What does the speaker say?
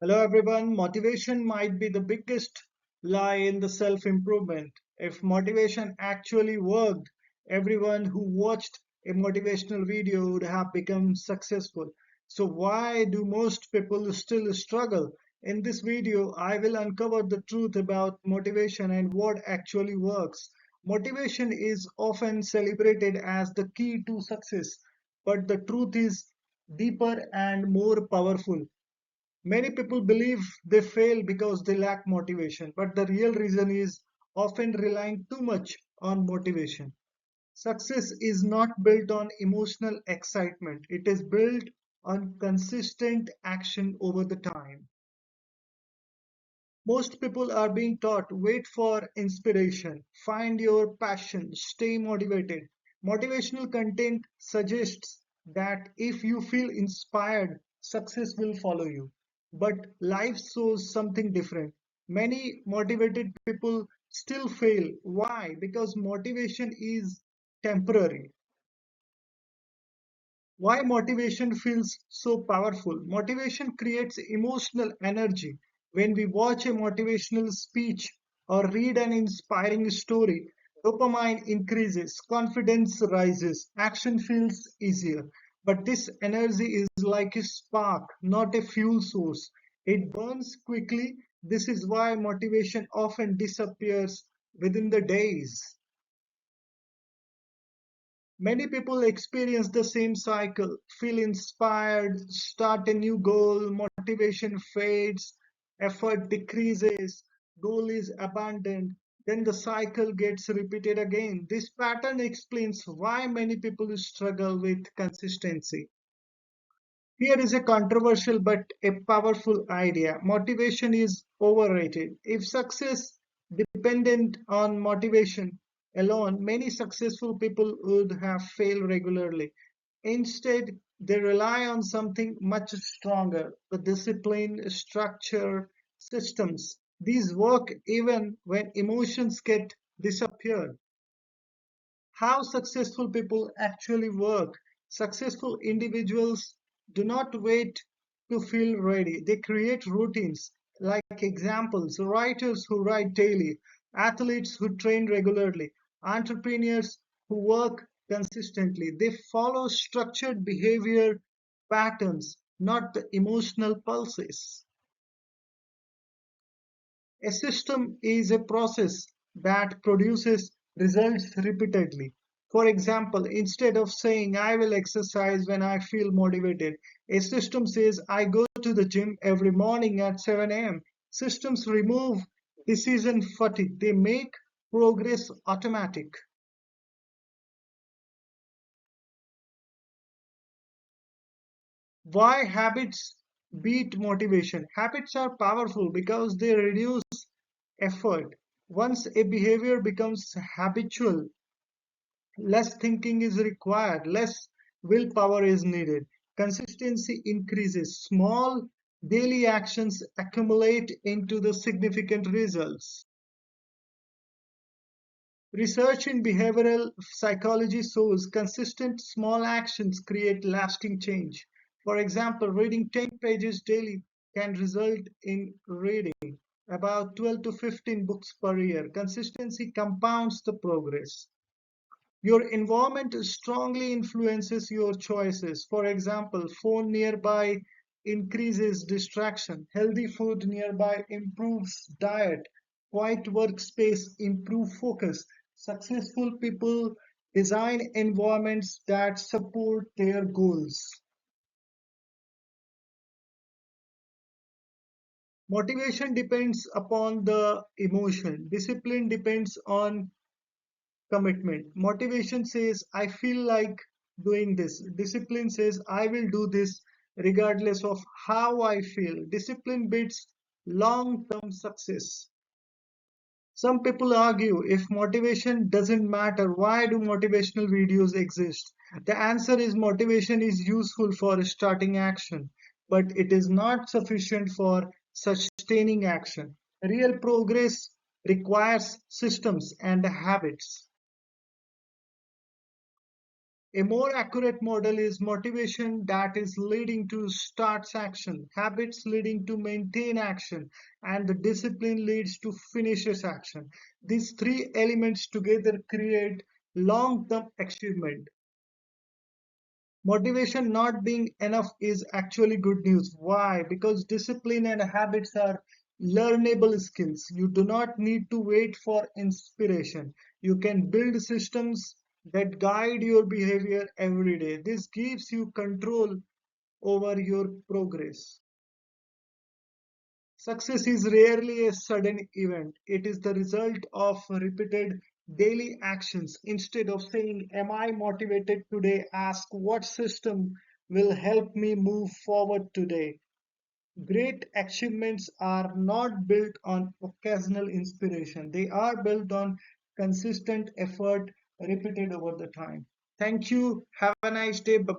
Hello everyone. Motivation might be the biggest lie in the self improvement. If motivation actually worked, everyone who watched a motivational video would have become successful. So, why do most people still struggle? In this video, I will uncover the truth about motivation and what actually works. Motivation is often celebrated as the key to success, but the truth is deeper and more powerful. Many people believe they fail because they lack motivation, but the real reason is often relying too much on motivation. Success is not built on emotional excitement, it is built on consistent action over the time. Most people are being taught wait for inspiration, find your passion, stay motivated. Motivational content suggests that if you feel inspired, success will follow you. But life shows something different. Many motivated people still fail. Why? Because motivation is temporary. Why motivation feels so powerful? Motivation creates emotional energy. When we watch a motivational speech or read an inspiring story, dopamine increases, confidence rises, action feels easier. But this energy is like a spark, not a fuel source. It burns quickly. This is why motivation often disappears within the days. Many people experience the same cycle, feel inspired, start a new goal, motivation fades, effort decreases, goal is abandoned, then the cycle gets repeated again. This pattern explains why many people struggle with consistency. Here is a controversial but a powerful idea. Motivation is overrated. If success depended on motivation alone, many successful people would have failed regularly. Instead, they rely on something much stronger, the discipline, structure, systems. These work even when emotions get disappeared. How successful people actually work. Successful individuals do not wait to feel ready. They create routines, like examples, writers who write daily, athletes who train regularly, entrepreneurs who work consistently. They follow structured behavior patterns, not the emotional pulses. A system is a process that produces results repeatedly. For example, instead of saying I will exercise when I feel motivated, a system says I go to the gym every morning at 7 a.m. Systems remove decision fatigue, they make progress automatic. Why habits beat motivation? Habits are powerful because they reduce effort. Once a behavior becomes habitual, less thinking is required, less willpower is needed. Consistency increases. Small daily actions accumulate into the significant results. Research in behavioral psychology shows consistent small actions create lasting change. For example, reading 10 pages daily can result in reading about 12 to 15 books per year. Consistency compounds the progress. Your environment strongly influences your choices. For example, phone nearby increases distraction. Healthy food nearby improves diet. Quiet workspace improve focus. Successful people design environments that support their goals. Motivation depends upon the emotion. Discipline depends on commitment. Motivation says, I feel like doing this. Discipline says, I will do this regardless of how I feel. Discipline beats long term success. Some people argue if motivation doesn't matter, why do motivational videos exist? The answer is motivation is useful for starting action, but it is not sufficient for sustaining action. Real progress requires systems and habits. A more accurate model is motivation that is leading to starts action, habits leading to maintain action, and the discipline leads to finishes action. These three elements together create long-term achievement. Motivation not being enough is actually good news. Why? Because discipline and habits are learnable skills. You do not need to wait for inspiration. You can build systems that guide your behavior every day. This gives you control over your progress. Success is rarely a sudden event. It is the result of repeated daily actions. Instead of saying, am I motivated today? Ask, what system will help me move forward today? Great achievements are not built on occasional inspiration. They are built on consistent effort repeated over the time. Thank you. Have a nice day. Bye.